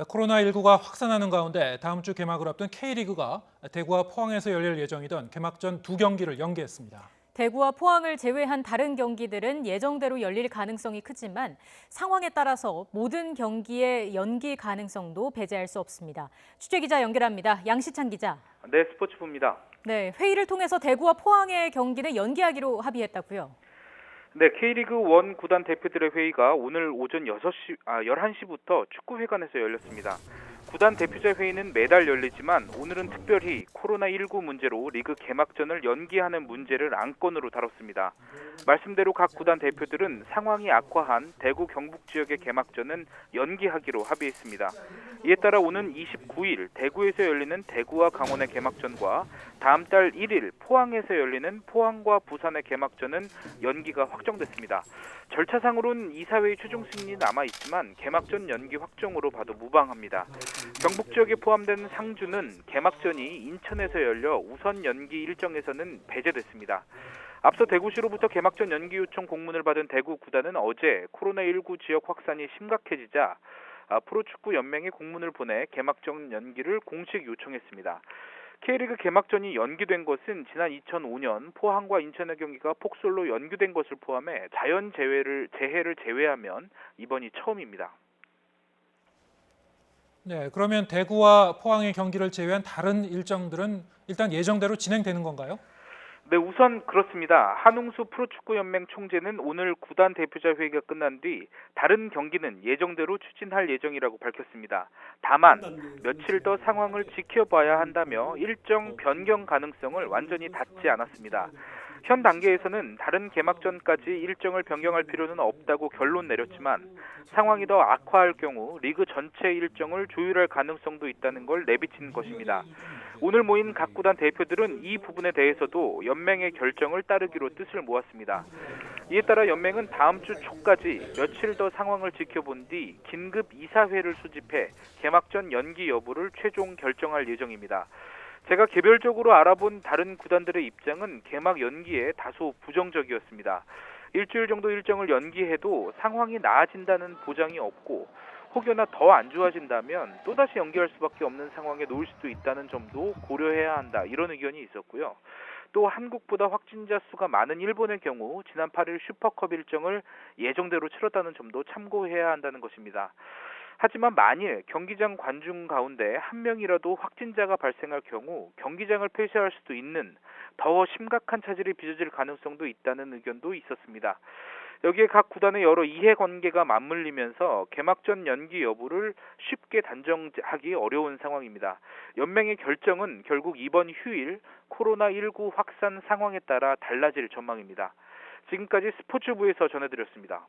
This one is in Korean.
코로나19가 확산하는 가운데 다음 주 개막을 앞둔 K리그가 대구와 포항에서 열릴 예정이던 개막전 두 경기를 연기했습니다. 대구와 포항을 제외한 다른 경기들은 예정대로 열릴 가능성이 크지만 상황에 따라서 모든 경기의 연기 가능성도 배제할 수 없습니다. 취재기자 연결합니다. 양시찬 기자. 네, 스포츠부입니다. 네, 회의를 통해서 대구와 포항의 경기는 연기하기로 합의했다고요. 네, K리그 1 구단 대표들의 회의가 오늘 오전 11시부터 축구회관에서 열렸습니다. 구단 대표자 회의는 매달 열리지만 오늘은 특별히 코로나19 문제로 리그 개막전을 연기하는 문제를 안건으로 다뤘습니다. 말씀대로 각 구단 대표들은 상황이 악화한 대구 경북 지역의 개막전은 연기하기로 합의했습니다. 이에 따라 오는 29일 대구에서 열리는 대구와 강원의 개막전과 다음 달 1일 포항에서 열리는 포항과 부산의 개막전은 연기가 확정됐습니다. 절차상으로는 이사회의 최종 승인이 남아있지만 개막전 연기 확정으로 봐도 무방합니다. 경북 지역에 포함된 상주는 개막전이 인천에서 열려 우선 연기 일정에서는 배제됐습니다. 앞서 대구시로부터 개막전 연기 요청 공문을 받은 대구 구단은 어제 코로나19 지역 확산이 심각해지자 프로축구 연맹에 공문을 보내 개막전 연기를 공식 요청했습니다. K리그 개막전이 연기된 것은 지난 2005년 포항과 인천의 경기가 폭설로 연기된 것을 포함해 자연 재해를 제외하면 이번이 처음입니다. 네, 그러면 대구와 포항의 경기를 제외한 다른 일정들은 일단 예정대로 진행되는 건가요? 네, 우선 그렇습니다. 한웅수 프로축구연맹 총재는 오늘 구단 대표자 회의가 끝난 뒤 다른 경기는 예정대로 추진할 예정이라고 밝혔습니다. 다만 며칠 더 상황을 지켜봐야 한다며 일정 변경 가능성을 완전히 닫지 않았습니다. 현 단계에서는 다른 개막전까지 일정을 변경할 필요는 없다고 결론 내렸지만 상황이 더 악화할 경우 리그 전체 일정을 조율할 가능성도 있다는 걸 내비친 것입니다. 오늘 모인 각 구단 대표들은 이 부분에 대해서도 연맹의 결정을 따르기로 뜻을 모았습니다. 이에 따라 연맹은 다음 주 초까지 며칠 더 상황을 지켜본 뒤 긴급 이사회를 소집해 개막전 연기 여부를 최종 결정할 예정입니다. 제가 개별적으로 알아본 다른 구단들의 입장은 개막 연기에 다소 부정적이었습니다. 일주일 정도 일정을 연기해도 상황이 나아진다는 보장이 없고 혹여나 더 안 좋아진다면 또다시 연기할 수밖에 없는 상황에 놓일 수도 있다는 점도 고려해야 한다, 이런 의견이 있었고요. 또 한국보다 확진자 수가 많은 일본의 경우 지난 8일 슈퍼컵 일정을 예정대로 치렀다는 점도 참고해야 한다는 것입니다. 하지만 만일 경기장 관중 가운데 한 명이라도 확진자가 발생할 경우 경기장을 폐쇄할 수도 있는 더 심각한 차질이 빚어질 가능성도 있다는 의견도 있었습니다. 여기에 각 구단의 여러 이해관계가 맞물리면서 개막전 연기 여부를 쉽게 단정하기 어려운 상황입니다. 연맹의 결정은 결국 이번 휴일 코로나19 확산 상황에 따라 달라질 전망입니다. 지금까지 스포츠부에서 전해드렸습니다.